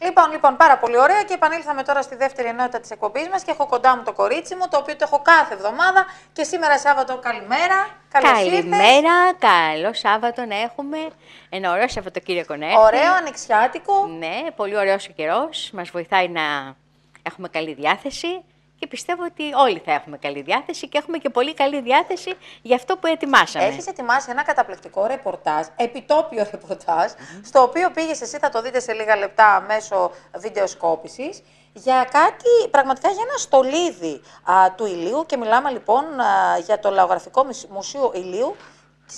Λοιπόν, πάρα πολύ ωραία και επανήλθαμε τώρα στη δεύτερη ενότητα της εκπομπής μας και έχω κοντά μου το κορίτσι μου, το οποίο το έχω κάθε εβδομάδα και σήμερα Σάββατο καλημέρα. Καλημέρα, καλό Σάββατο να έχουμε. Ένα ωραίο Σαββατοκύριακο να έρθει. Ωραίο, ανοιξιάτικο. Ναι, πολύ ωραίος ο καιρός. Μας βοηθάει να έχουμε καλή διάθεση και πιστεύω ότι όλοι θα έχουμε καλή διάθεση και έχουμε και πολύ καλή διάθεση για αυτό που ετοιμάσαμε. Έχεις ετοιμάσει ένα καταπληκτικό ρεπορτάζ, επιτόπιο ρεπορτάζ, στο οποίο πήγες εσύ, θα το δείτε σε λίγα λεπτά μέσω βιντεοσκόπησης, για κάτι, πραγματικά για ένα στολίδι του ηλίου και μιλάμε λοιπόν για το Λαογραφικό Μουσείο Ηλίου,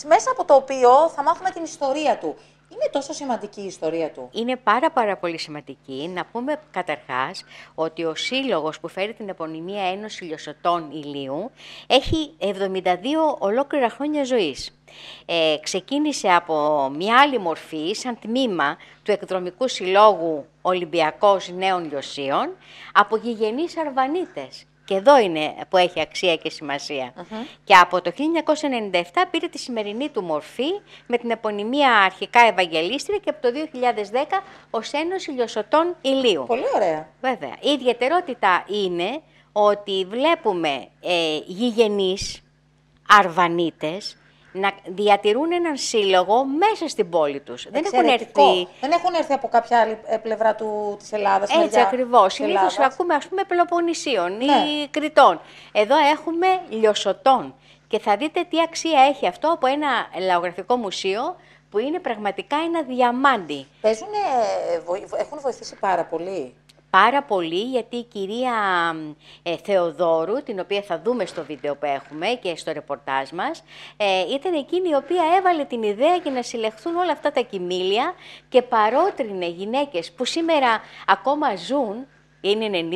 μέσα από το οποίο θα μάθουμε την ιστορία του. Είναι τόσο σημαντική η ιστορία του. Είναι πάρα πολύ σημαντική. Να πούμε καταρχάς ότι ο σύλλογος που φέρει την επωνυμία Ένωση Ηλιοσωτών Ηλίου έχει 72 ολόκληρα χρόνια ζωής. Ξεκίνησε από μια άλλη μορφή, σαν τμήμα του εκδρομικού συλλόγου Ολυμπιακός Νέων Λιωσίων, από γηγενείς Αρβανίτες. Και εδώ είναι που έχει αξία και σημασία. Και από το 1997 πήρε τη σημερινή του μορφή με την επωνυμία αρχικά Ευαγγελίστρια και από το 2010 ως Ένωση Ηλιοσωτών Ηλίου. Πολύ ωραία. Βέβαια. Η ιδιαιτερότητα είναι ότι βλέπουμε γηγενείς Αρβανίτες να διατηρούν έναν σύλλογο μέσα στην πόλη τους. Δεν έχουν έρθει από κάποια άλλη πλευρά της Ελλάδας. Έτσι ακριβώς. Συνήθως ακούμε Πελοποννησίων ή Κρητών. Εδώ έχουμε Λιωσωτών. Και θα δείτε τι αξία έχει αυτό από ένα λαογραφικό μουσείο που είναι πραγματικά ένα διαμάντι. Έχουν βοηθήσει πάρα πολύ. Πάρα πολύ, γιατί η κυρία Θεοδόρου, την οποία θα δούμε στο βίντεο που έχουμε και στο ρεπορτάζ μας, ήταν εκείνη η οποία έβαλε την ιδέα για να συλλεχθούν όλα αυτά τα κοιμήλια και παρότρινε γυναίκες που σήμερα ακόμα ζουν, είναι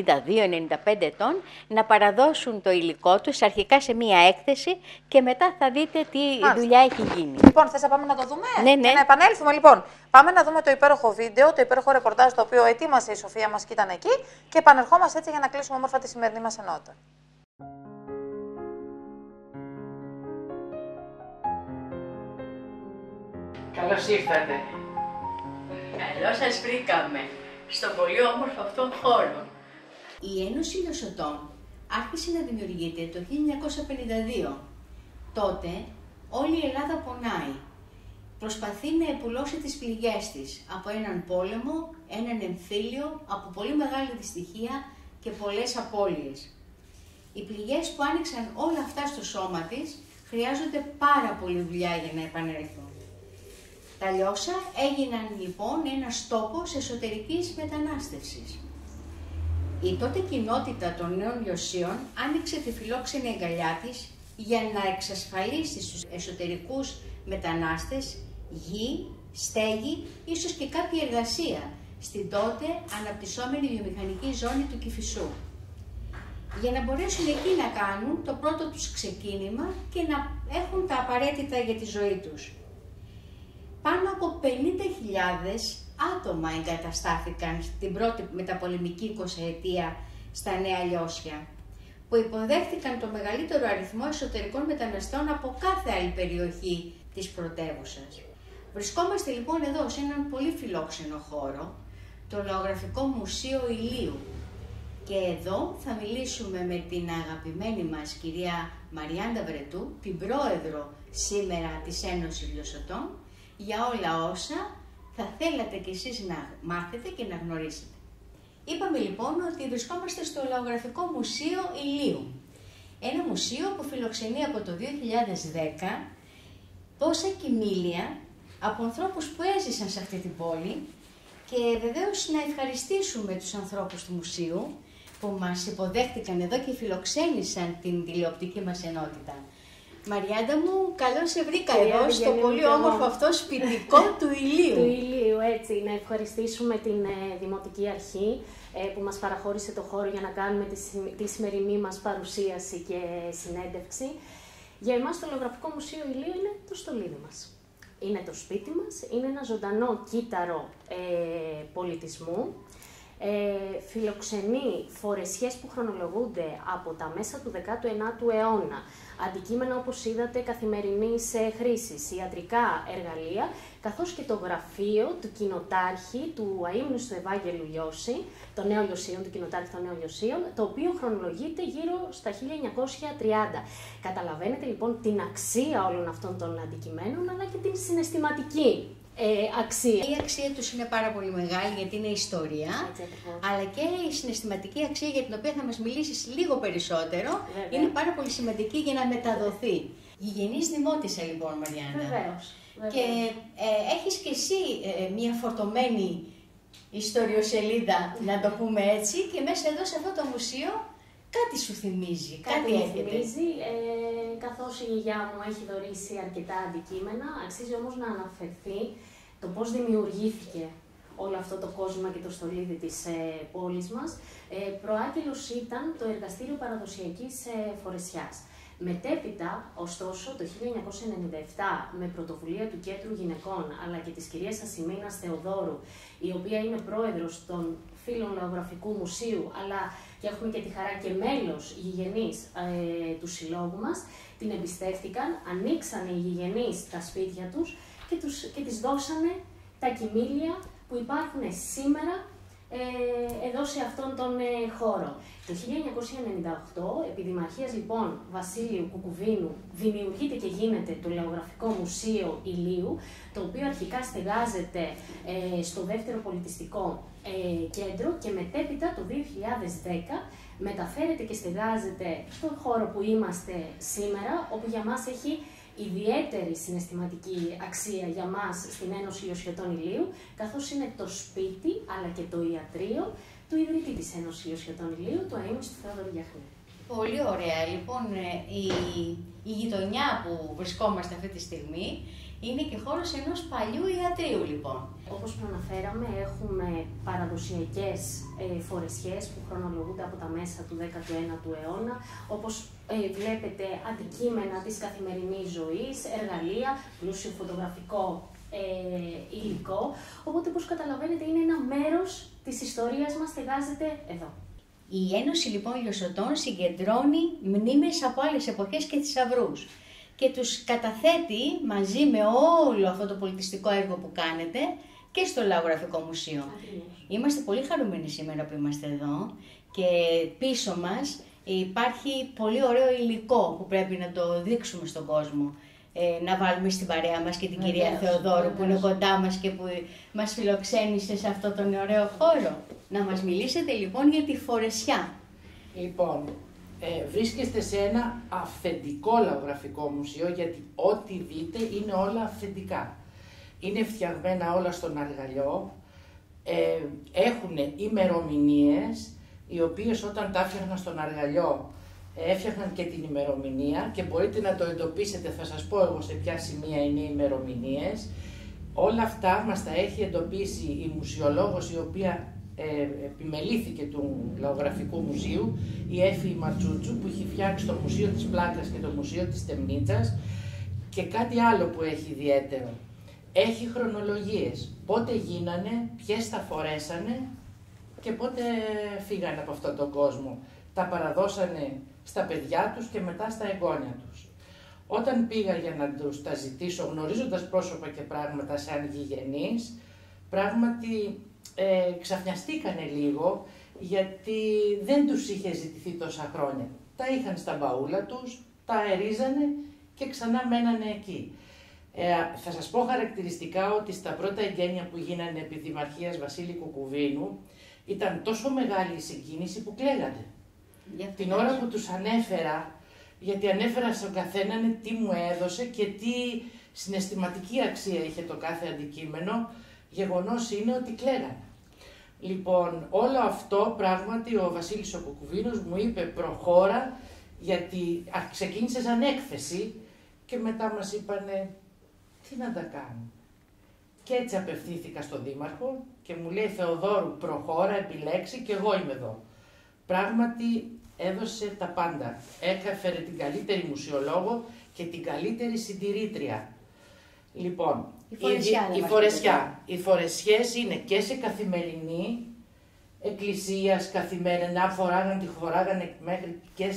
92-95 ετών, να παραδώσουν το υλικό τους αρχικά σε μία έκθεση και μετά θα δείτε τι δουλειά έχει γίνει. Λοιπόν, θες να πάμε να το δούμε? Ναι. Και να επανέλθουμε λοιπόν. Πάμε να δούμε το υπέροχο βίντεο, το υπέροχο ρεπορτάζ το οποίο ετοίμασε η Σοφία μας και ήταν εκεί και επανερχόμαστε έτσι για να κλείσουμε όμορφα τη σημερινή μας ενότητα. Καλώς ήρθατε. Καλώς σας βρήκαμε στον πολύ όμορφο αυτόν χώρο. Η Ένωση Ηλιοσωτών άρχισε να δημιουργείται το 1952. Τότε όλη η Ελλάδα πονάει. Προσπαθεί να επουλώσει τις πληγές της από έναν πόλεμο, έναν εμφύλιο, από πολύ μεγάλη δυστυχία και πολλές απώλειες. Οι πληγές που άνοιξαν όλα αυτά στο σώμα της χρειάζονται πάρα πολύ δουλειά για να επανέλθουν. Τα Λιώσα έγιναν λοιπόν ένας τόπος εσωτερικής μετανάστευσης. Η τότε κοινότητα των Νέων Λιωσίων άνοιξε τη φιλόξενη αγκαλιά της για να εξασφαλίσει στους εσωτερικούς μετανάστες γη, στέγη, ίσως και κάποια εργασία στην τότε αναπτυσσόμενη βιομηχανική ζώνη του Κηφισού, για να μπορέσουν εκεί να κάνουν το πρώτο τους ξεκίνημα και να έχουν τα απαραίτητα για τη ζωή τους. Πάνω από 50.000 άτομα εγκαταστάθηκαν στην πρώτη μεταπολεμική 20ετία στα Νέα Λιώσια, που υποδέχτηκαν το μεγαλύτερο αριθμό εσωτερικών μεταναστών από κάθε άλλη περιοχή της πρωτεύουσας. Βρισκόμαστε λοιπόν εδώ σε έναν πολύ φιλόξενο χώρο, το Λαογραφικό Μουσείο Ηλίου. Και εδώ θα μιλήσουμε με την αγαπημένη μας κυρία Μαριάντα Βρετού, την πρόεδρο σήμερα της Ένωσης Ηλιοσωτών, για όλα όσα θα θέλατε κι εσείς να μάθετε και να γνωρίσετε. Είπαμε λοιπόν ότι βρισκόμαστε στο Λαογραφικό Μουσείο Ηλίου. Ένα μουσείο που φιλοξενεί από το 2010 τόσα κοιμήλια από ανθρώπους που έζησαν σε αυτή την πόλη και βεβαίως να ευχαριστήσουμε τους ανθρώπους του μουσείου που μας υποδέχτηκαν εδώ και φιλοξένησαν την τηλεοπτική μας ενότητα. Μαριάντα μου, καλώς σε βρήκα εδώ στο πολύ όμορφο αυτό σπιτικό του Ηλίου. Του Ηλίου, έτσι. Να ευχαριστήσουμε την Δημοτική Αρχή που μας παραχώρησε το χώρο για να κάνουμε τη σημερινή μας παρουσίαση και συνέντευξη. Για εμάς το Λαογραφικό Μουσείο Ηλίου είναι το στολίδι μας. Είναι το σπίτι μας, είναι ένα ζωντανό κύτταρο πολιτισμού. φιλοξενεί φορεσιές που χρονολογούνται από τα μέσα του 19ου αιώνα, αντικείμενα όπως είδατε καθημερινής χρήσης, ιατρικά εργαλεία, καθώς και το γραφείο του κοινοτάρχη του αείμνηστου Ευάγγελου Ιώση, των Νέων Ιωσίων, του κοινοτάρχη των Νέων Ιωσίων, το οποίο χρονολογείται γύρω στα 1930. Καταλαβαίνετε λοιπόν την αξία όλων αυτών των αντικειμένων, αλλά και την συναισθηματική αξία. Η αξία τους είναι πάρα πολύ μεγάλη γιατί είναι ιστορία, αλλά και η συναισθηματική αξία για την οποία θα μας μιλήσεις λίγο περισσότερο. Βέβαια. Είναι πάρα πολύ σημαντική για να μεταδοθεί. Γηγενής δημότισσα λοιπόν, Μαριάννα. Βεβαίως. Και έχεις και εσύ μια φορτωμένη ιστοριοσελίδα, να το πούμε έτσι, και μέσα εδώ σε αυτό το μουσείο κάτι σου θυμίζει, κάτι έρχεται. Θυμίζει, καθώς η γιαγιά μου έχει δωρήσει αρκετά αντικείμενα, αξίζει όμως να αναφερθεί το πώς δημιουργήθηκε όλο αυτό το κόσμο και το στολίδι της πόλης μας. Προάγγελος ήταν το εργαστήριο παραδοσιακής φορεσιάς. Μετέπειτα, ωστόσο, το 1997, με πρωτοβουλία του Κέντρου Γυναικών, αλλά και της κυρίας Ασημίνας Θεοδόρου, η οποία είναι πρόεδρος των Φίλων Λαογραφικού Μουσείου, αλλά και έχουμε και τη χαρά και μέλος γηγενής του συλλόγου μας, την εμπιστεύτηκαν, ανοίξανε οι γηγενείς τα σπίτια τους και τις δώσανε τα κοιμήλια που υπάρχουν σήμερα εδώ σε αυτόν τον χώρο. Το 1998, επί Δημαρχίας λοιπόν Βασίλειου Κουκουβίνου, δημιουργείται και γίνεται το Λαογραφικό Μουσείο Ηλίου, το οποίο αρχικά στεγάζεται στο δεύτερο πολιτιστικό κέντρο και μετέπειτα το 2010 μεταφέρεται και στεγάζεται στον χώρο που είμαστε σήμερα, όπου για μας έχει ιδιαίτερη συναισθηματική αξία για μας στην Ένωση Ιωσιωτών Ηλίου, καθώς είναι το σπίτι αλλά και το ιατρείο του ιδρυτή της Ένωσης Ιωσιωτών Ηλίου, του αείμνηστου Θεόδωρου Γιαχνή. Πολύ ωραία. Λοιπόν, η γειτονιά που βρισκόμαστε αυτή τη στιγμή είναι και χώρος ενός παλιού ιατρείου, λοιπόν. Όπως προαναφέραμε, έχουμε παραδοσιακές φορεσιές που χρονολογούνται από τα μέσα του 19ου αιώνα, όπως βλέπετε αντικείμενα της καθημερινής ζωής, εργαλεία, πλούσιο φωτογραφικό υλικό, οπότε όπως καταλαβαίνετε είναι ένα μέρος της ιστορίας μας, στεγάζεται εδώ. Η Ένωση λοιπόν Ιωσιωτών συγκεντρώνει μνήμες από άλλες εποχές και θησαυρούς και τους καταθέτει μαζί με όλο αυτό το πολιτιστικό έργο που κάνετε και στο Λαογραφικό Μουσείο. Είμαστε πολύ χαρούμενοι σήμερα που είμαστε εδώ και πίσω μας υπάρχει πολύ ωραίο υλικό που πρέπει να το δείξουμε στον κόσμο. Να βάλουμε στην παρέα μας και την κυρία Θεοδόρου που είναι κοντά μας και που μας φιλοξένησε σε αυτό τον ωραίο χώρο. Να μας μιλήσετε λοιπόν για τη φορεσιά. Λοιπόν, βρίσκεστε σε ένα αυθεντικό λαογραφικό μουσείο, γιατί ό,τι δείτε είναι όλα αυθεντικά. Είναι φτιαγμένα όλα στον αργαλιό, έχουν ημερομηνίες, οι οποίες όταν τα έφτιαχναν στον αργαλιό έφτιαχναν και την ημερομηνία και μπορείτε να το εντοπίσετε, θα σας πω εγώ σε ποια σημεία είναι οι ημερομηνίες. Όλα αυτά μας τα έχει εντοπίσει η μουσιολόγος η οποία επιμελήθηκε του Λαογραφικού Μουσείου, η Έφη Ματσούτσου, που έχει φτιάξει το Μουσείο της Πλάκας και το Μουσείο της Τεμνίτσας. Και κάτι άλλο που έχει ιδιαίτερο, έχει χρονολογίες, πότε γίνανε, ποιες τα φορέσανε και πότε φύγανε από αυτόν τον κόσμο. Τα παραδώσανε στα παιδιά τους και μετά στα εγγόνια τους. Όταν πήγα για να τους τα ζητήσω, γνωρίζοντας πρόσωπα και πράγματα σαν γηγενείς, πράγματι ξαφνιαστήκανε λίγο, γιατί δεν τους είχε ζητηθεί τόσα χρόνια. Τα είχαν στα μπαούλα τους, τα αερίζανε και ξανά μένανε εκεί. Θα σας πω χαρακτηριστικά ότι στα πρώτα εγγένεια που γίνανε επί Δημαρχίας Βασίλη Κουκουβίνου ήταν τόσο μεγάλη η συγκίνηση που κλαίγανε. Την ώρα που τους ανέφερα, γιατί ανέφερα στον καθέναν τι μου έδωσε και τι συναισθηματική αξία είχε το κάθε αντικείμενο, γεγονός είναι ότι κλαίγανε. Λοιπόν, όλο αυτό πράγματι ο Βασίλης ο Κουκουβίνος μου είπε προχώρα, γιατί ξεκίνησε σαν έκθεση και μετά μας είπανε τι να τα κάνουμε. Και έτσι απευθύνθηκα στον Δήμαρχο και μου λέει Θεοδόρου προχώρα, επιλέξει και εγώ είμαι εδώ. Πράγματι έδωσε τα πάντα. Έφερε την καλύτερη μουσιολόγο και την καλύτερη συντηρήτρια. Λοιπόν, οι φορεσιές είναι και σε καθημερινή εκκλησίας καθημερινά, τη φοράγανε μέχρι και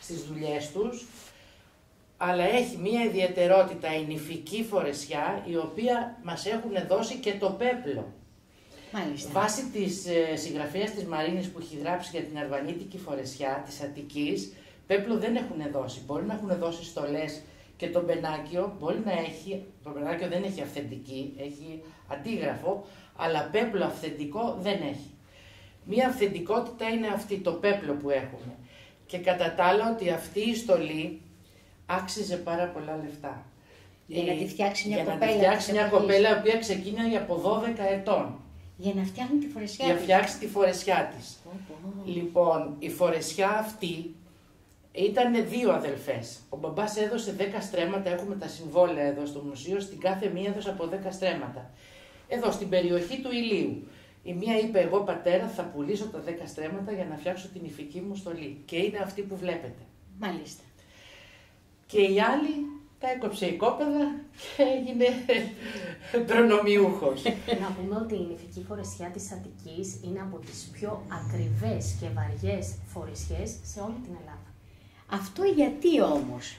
στις δουλειές τους, αλλά έχει μία ιδιαιτερότητα η νηφική φορεσιά, η οποία μας έχουν δώσει και το πέπλο. Μάλιστα. Βάσει της συγγραφέας της Μαρίνης που έχει γράψει για την αρβανίτικη φορεσιά της Αττικής, πέπλο δεν έχουν δώσει. Μπορεί να έχουν δώσει στολές και το μπενάκιο, μπορεί να έχει, το μπενάκιο δεν έχει αυθεντική, έχει αντίγραφο, αλλά πέπλο αυθεντικό δεν έχει. Μία αυθεντικότητα είναι αυτή, το πέπλο που έχουμε. Και κατά τα άλλα ότι αυτή η στολή άξιζε πάρα πολλά λεφτά. Για να τη φτιάξει μια κοπέλα. Για να τη φτιάξει μια κοπέλα, η οποία ξεκίνησε από 12 ετών. Για να φτιάχνει τη φορεσιά Για της. να φτιάξει τη φορεσιά της. Λοιπόν, η φορεσιά αυτή ήταν δύο αδελφές. Ο μπαμπάς έδωσε 10 στρέμματα, έχουμε τα συμβόλαια εδώ στο μουσείο, στην κάθε μία έδωσε από 10 στρέμματα. Εδώ στην περιοχή του Ηλίου. Η μία είπε: εγώ πατέρα θα πουλήσω τα 10 στρέμματα για να φτιάξω την ηφική μου στολή. Και είναι αυτή που βλέπετε. Μάλιστα. Και η άλλη τα έκοψε η κόπεδα και έγινε προνομιούχος. Να πούμε ότι η νηφική φορεσιά της Αττικής είναι από τις πιο ακριβές και βαριές φορεσιές σε όλη την Ελλάδα. Αυτό γιατί όμως?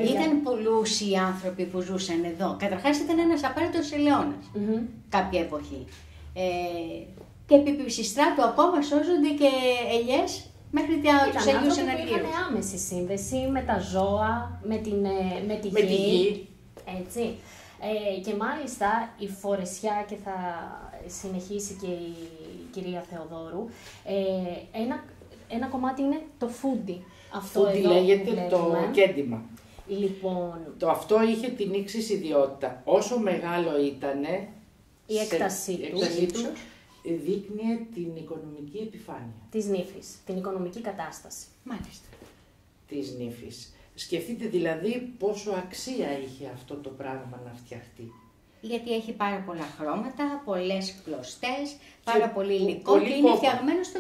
Ήταν πολλούς οι άνθρωποι που ζούσαν εδώ. Καταρχάς ήταν ένας απαραίτητος ελαιώνας κάποια εποχή. Και επί Πισιστράτου ακόμα σώζονται και ελιές μέχρι τους Αγίους Εναργύρους. Είχαν άμεση σύνδεση με τα ζώα, με τη γη. Έτσι. Και μάλιστα η φορεσιά, και θα συνεχίσει και η κυρία Θεοδόρου, ένα κομμάτι είναι το φούντι. Αυτό φούντι λέγεται το κέντημα. Λοιπόν, αυτό είχε την εξής ιδιότητα. Όσο μεγάλο ήτανε, η έκτασή του δείχνει την οικονομική επιφάνεια. Της νύφης, την οικονομική κατάσταση. Μάλιστα. Της νύφης. Σκεφτείτε δηλαδή πόσο αξία είχε αυτό το πράγμα να φτιαχτεί. Γιατί έχει πάρα πολλά χρώματα, πολλές κλωστές, πάρα πολύ υλικό και είναι φτιαγμένο στο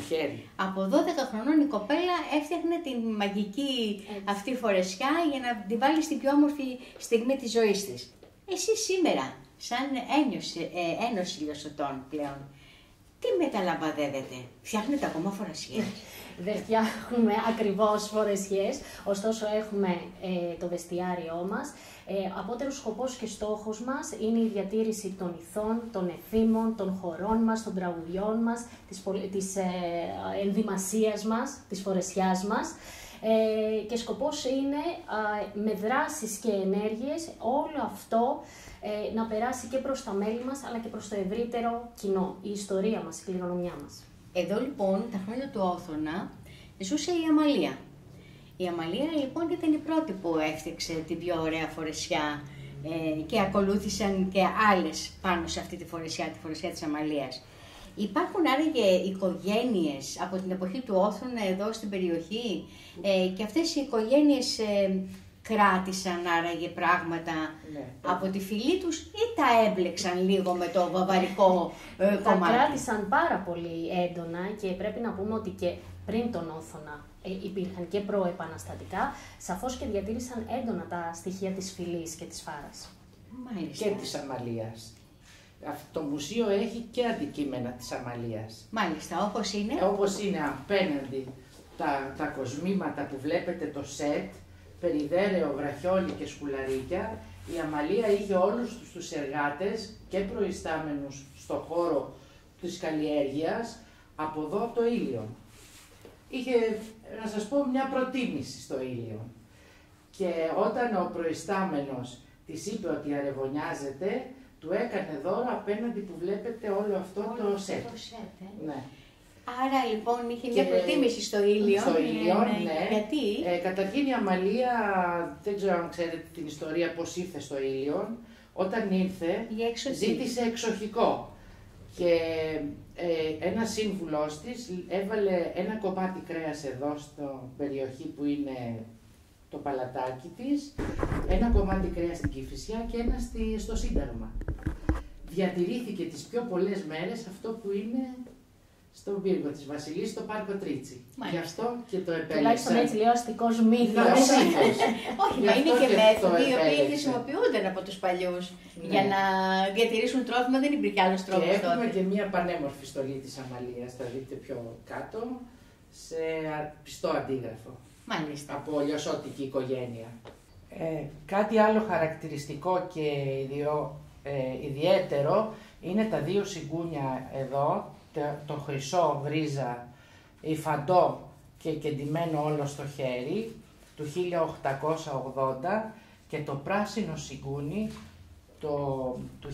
χέρι. Από 12 χρονών η κοπέλα έφτιαχνε την μαγική αυτή φορεσιά για να την βάλει στην πιο όμορφη στιγμή της ζωής της. Εσείς σήμερα, σαν Ένωση Ηλιοσωτών πλέον, τι μεταλαμπαδεύετε? Φτιάχνετε ακόμα φορεσιές? Δεν φτιάχνουμε ακριβώς φορεσιές, ωστόσο έχουμε το βεστιάριό μας. Απότερος σκοπός και στόχος μας είναι η διατήρηση των ηθών, των εθήμων, των χωρών μας, των τραγουδιών μας, της ενδυμασίας μας, της φορεσιάς μας. Και σκοπός είναι με δράσεις και ενέργειες όλο αυτό να περάσει και προς τα μέλη μας, αλλά και προς το ευρύτερο κοινό, η ιστορία μας, η κληρονομιά μας. Εδώ λοιπόν, τα χρόνια του Όθωνα, ζούσε η Αμαλία. Η Αμαλία λοιπόν ήταν η πρώτη που έφτιαξε την πιο ωραία φορεσιά και ακολούθησαν και άλλες πάνω σε αυτή τη φορεσιά της Αμαλίας. Υπάρχουν άραγε οικογένειες από την εποχή του Όθωνα εδώ στην περιοχή και αυτές οι οικογένειες κράτησαν άραγε πράγματα από τη φυλή τους ή τα έμπλεξαν λίγο με το βαβαρικό κομμάτι? Τα κράτησαν πάρα πολύ έντονα και πρέπει να πούμε ότι και πριν τον Όθωνα υπήρχαν και προεπαναστατικά, σαφώς και διατήρησαν έντονα τα στοιχεία της φυλής και της φάρας. Μάλιστα. Και της Αμαλίας. Το μουσείο έχει και αντικείμενα της Αμαλίας. Μάλιστα, όπως είναι? Όπως είναι απέναντι τα κοσμήματα που βλέπετε, το σετ, περιδέρεο, βραχιόλι και σκουλαρίκια. Η Αμαλία είχε όλους τους εργάτες και προϊστάμενους στο χώρο της καλλιέργειας από εδώ από το Ήλιον. Είχε, να σας πω, μια προτίμηση στο Ήλιον. Και όταν ο προϊστάμενος της είπε ότι αρεβωνιάζεται, του έκανε δώρο απέναντι που βλέπετε όλο αυτό το σετ. Ναι. Άρα λοιπόν είχε μια προτίμηση στο Ήλιον. Στο Ήλιον, ναι. Γιατί? Καταρχήν η Αμαλία, δεν ξέρω αν ξέρετε την ιστορία πώς ήρθε στο Ήλιον. Όταν ήρθε, ζήτησε εξοχικό. Και ένας σύμβουλός της έβαλε ένα κομμάτι κρέας εδώ στο περιοχή που είναι το παλατάκι της, ένα κομμάτι κρέας στην Κηφισιά και ένα στο Σύνταγμα. Διατηρήθηκε τις πιο πολλές μέρες αυτό που είναι στον πύργο της Βασιλής, στο Πάρκο Τρίτσι. Μάλιστα. Γι' αυτό και το επέλεξα. Τουλάχιστον έτσι λέει ο αστικός μύθος. Όχι, μα είναι και μέθοδοι οι οποίοι χρησιμοποιούνταν από τους παλιούς για να διατηρήσουν τρόφιμα, δεν υπήρχε άλλος τρόπος τότε. Και έχουμε και μια πανέμορφη στολή της Αμαλίας, θα δείτε πιο κάτω, σε πιστό αντίγραφο. Μάλιστα. Από λιωσότικη οικογένεια. Κάτι άλλο χαρακτηριστικό και ιδιαίτερο είναι τα δύο συγκούνια εδώ, το χρυσό βρίζα υφαντό και κεντυμένο όλο στο χέρι του 1880 και το πράσινο συγκούνι του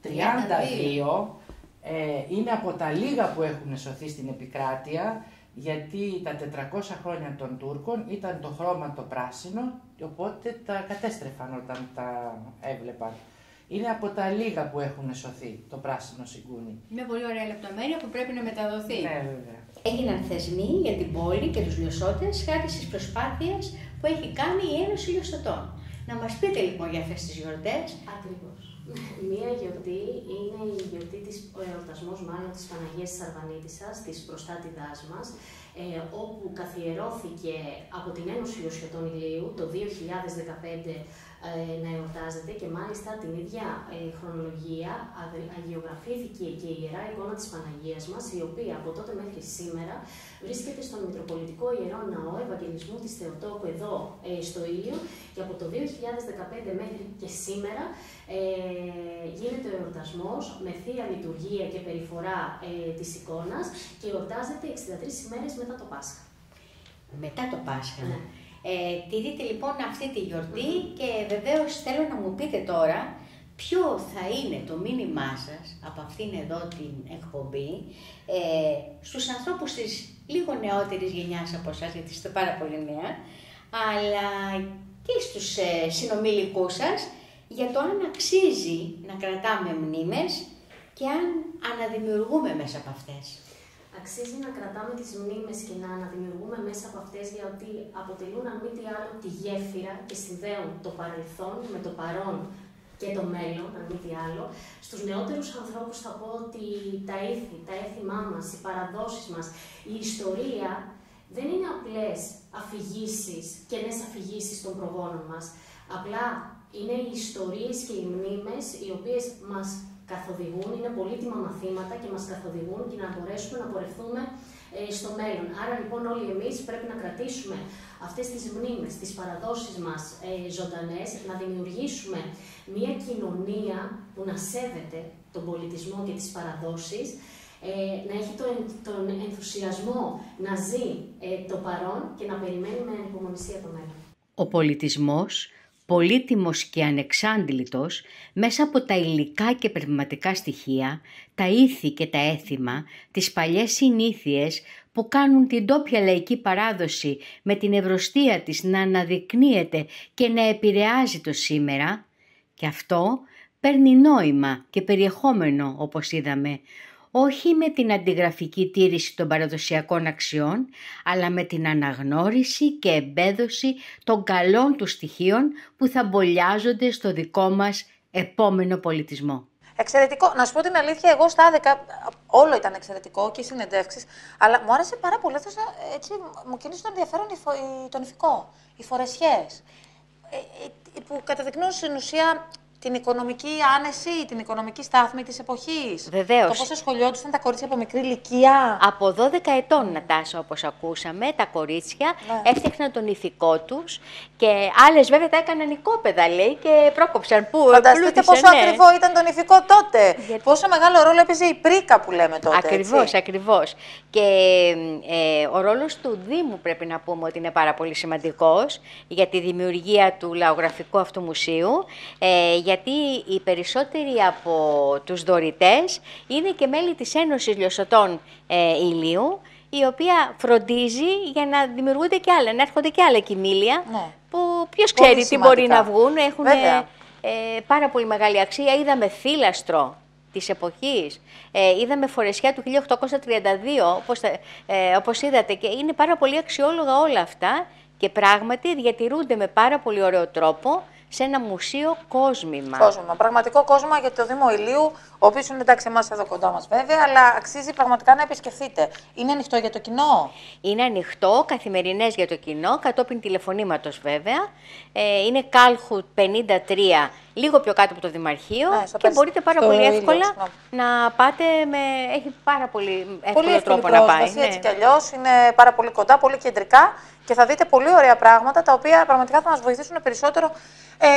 1832 είναι από τα λίγα που έχουν σωθεί στην επικράτεια, γιατί τα 400 χρόνια των Τούρκων ήταν το χρώμα το πράσινο, οπότε τα κατέστρεφαν όταν τα έβλεπαν. Είναι από τα λίγα που έχουν σωθεί το πράσινο συγκούνι. Μια πολύ ωραία λεπτομέρεια που πρέπει να μεταδοθεί. Ναι, βέβαια. Έγιναν θεσμοί για την πόλη και τους λιωσότες χάρη στις προσπάθειες που έχει κάνει η Ένωση Λιωσωτών. Να μας πείτε λοιπόν για αυτές τις γιορτές. Ακριβώς. Μία γιορτή είναι η γιορτή ο εορτασμός μάλλον της Παναγίας της Αρβανίτισσας, της προστάτηδάς μας, όπου καθιερώθηκε από την Ένωση Λιωσωτών Ηλίου το 2015 να εορτάζεται και μάλιστα την ίδια χρονολογία αγιογραφήθηκε και η Ιερά Εικόνα της Παναγίας μας, η οποία από τότε μέχρι σήμερα βρίσκεται στον Μητροπολιτικό Ιερό Ναό Ευαγγελισμού της Θεοτόκου εδώ στο Ήλιο και από το 2015 μέχρι και σήμερα γίνεται ο εορτασμός με θεία λειτουργία και περιφορά της εικόνας και εορτάζεται 63 ημέρες μετά το Πάσχα. Μετά το Πάσχα. Ναι. Τηρείτε λοιπόν αυτή τη γιορτή και βεβαίως θέλω να μου πείτε τώρα ποιο θα είναι το μήνυμά σας από αυτήν εδώ την εκπομπή στους ανθρώπους της λίγο νεότερης γενιάς από εσάς, γιατί είστε πάρα πολύ νέα, αλλά και στους συνομιλικούς σας για το αν αξίζει να κρατάμε μνήμες και αν αναδημιουργούμε μέσα από αυτές. Αξίζει να κρατάμε τις μνήμες και να αναδημιουργούμε μέσα από αυτές, γιατί αποτελούν αν μη τι άλλο τη γέφυρα και συνδέουν το παρελθόν με το παρόν και το μέλλον, αν μη τι άλλο. Στους νεότερους ανθρώπους θα πω ότι τα έθιμά μας, οι παραδόσεις μας, η ιστορία δεν είναι απλές αφηγήσεις, κενές αφηγήσεις των προγόνων μας. Απλά είναι οι ιστορίες και οι μνήμες οι οποίες μας καθοδηγούν, είναι πολύτιμα μαθήματα και μας καθοδηγούν και να μπορέσουμε να πορευτούμε στο μέλλον. Άρα λοιπόν όλοι εμείς πρέπει να κρατήσουμε αυτές τις μνήμες, τις παραδόσεις μας ζωντανές, να δημιουργήσουμε μια κοινωνία που να σέβεται τον πολιτισμό και τις παραδόσεις, να έχει τον ενθουσιασμό να ζει το παρόν και να περιμένει με ανυπομονησία το μέλλον. Ο πολιτισμός, πολύτιμος και ανεξάντλητος, μέσα από τα υλικά και πνευματικά στοιχεία, τα ήθη και τα έθιμα, τις παλιές συνήθειες που κάνουν την ντόπια λαϊκή παράδοση με την ευρωστία της να αναδεικνύεται και να επηρεάζει το σήμερα, και αυτό παίρνει νόημα και περιεχόμενο, όπως είδαμε, όχι με την αντιγραφική τήρηση των παραδοσιακών αξιών, αλλά με την αναγνώριση και εμπέδωση των καλών του στοιχείων που θα μπολιάζονται στο δικό μας επόμενο πολιτισμό. Εξαιρετικό. Να σου πω την αλήθεια, εγώ στα 10, όλο ήταν εξαιρετικό και οι συνεντεύξεις, αλλά μου άρεσε πάρα πολύ, έτσι, μου κίνησε το ενδιαφέρον το νηφικό, οι φορεσιές, που καταδεικνύουν στην ουσία την οικονομική άνεση, την οικονομική στάθμη της εποχής. Βεβαίως. Το πώς ασχολιόντουσαν τα κορίτσια από μικρή ηλικία. Από 12 ετών, Νατάσα, όπως ακούσαμε, τα κορίτσια έφτιαχναν τον ηθικό τους και άλλες βέβαια τα έκαναν οικόπεδα, λέει, και πρόκοψαν. Φανταστείτε πόσο ακριβό ήταν το νηφικό τότε. Πόσο μεγάλο ρόλο έπαιζε η πρίκα που λέμε τότε. Ακριβώς, έτσι. ακριβώς. Και ο ρόλος του Δήμου πρέπει να πούμε ότι είναι πάρα πολύ σημαντικός για τη δημιουργία του λαογραφικού αυτού μουσείου, γιατί οι περισσότεροι από τους δωρητές είναι και μέλη της Ένωσης Λιωσωτών Ηλίου, η οποία φροντίζει για να δημιουργούνται και άλλα, να έρχονται και άλλα κοιμήλια, που ποιος ξέρει τι μπορεί να βγουν, έχουν πάρα πολύ μεγάλη αξία. Είδαμε θύλαστρο της εποχής, είδαμε φορεσιά του 1832, όπως είδατε, και είναι πάρα πολύ αξιόλογα όλα αυτά και πράγματι διατηρούνται με πάρα πολύ ωραίο τρόπο σε ένα μουσείο κόσμημα. Κόσμημα. Πραγματικό κόσμημα για το Δήμο Ηλίου, ο οποίος είναι εντάξει εμάς εδώ κοντά μας βέβαια, αλλά αξίζει πραγματικά να επισκεφθείτε. Είναι ανοιχτό για το κοινό? Είναι ανοιχτό, καθημερινές για το κοινό, κατόπιν τηλεφωνήματος βέβαια. Είναι Κάλχου 53, λίγο πιο κάτω από το Δημαρχείο, και μπορείτε πάρα πολύ εύκολα να πάτε έχει πάρα πολύ εύκολο τρόπο να πάει. Έτσι κι αλλιώς, είναι πάρα πολύ κοντά, πολύ κεντρικά και θα δείτε πολύ ωραία πράγματα τα οποία πραγματικά θα μας βοηθήσουν περισσότερο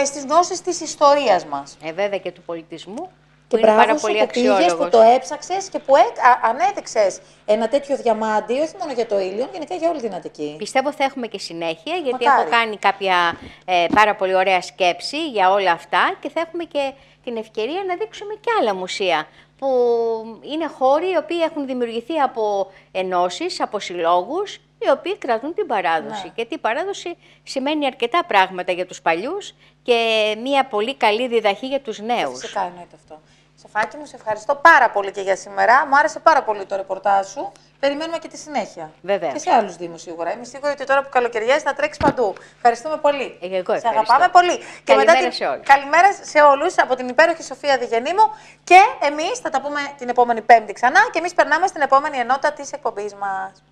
στις γνώσεις της ιστορίας μας. Βέβαια και του πολιτισμού. Και είναι πάρα σου πολύ που πήγες, που το έψαξες και που ανέδειξες ένα τέτοιο διαμάντι, όχι μόνο για το Ήλιον, γενικά για όλη την Αττική. Πιστεύω θα έχουμε και συνέχεια, γιατί έχω κάνει κάποια πάρα πολύ ωραία σκέψη για όλα αυτά και θα έχουμε και την ευκαιρία να δείξουμε και άλλα μουσεία, που είναι χώροι οι οποίοι έχουν δημιουργηθεί από ενώσεις, από συλλόγους, οι οποίοι κρατούν την παράδοση. Ναι. Γιατί η παράδοση σημαίνει αρκετά πράγματα για τους παλιούς και μια πολύ καλή διδαχή για τους νέους. Φυσικά εννοείται αυτό. Σεφάκη μου, σε ευχαριστώ πάρα πολύ και για σήμερα. Μου άρεσε πάρα πολύ το ρεπορτάζ σου. Περιμένουμε και τη συνέχεια. Βέβαια. Και σε άλλους δήμους σίγουρα. Είμαι σίγουρη ότι τώρα που καλοκαιριάζει θα τρέξει παντού. Ευχαριστούμε πολύ. Εγώ ευχαριστώ. Σε αγαπάμε πολύ. Καλημέρα σε όλους. Καλημέρα σε όλους από την υπέροχη Σοφία Διγεννήμου. Και εμείς θα τα πούμε την επόμενη Πέμπτη ξανά. Και εμείς περνάμε στην επόμενη ενότητα της εκπομπής μας.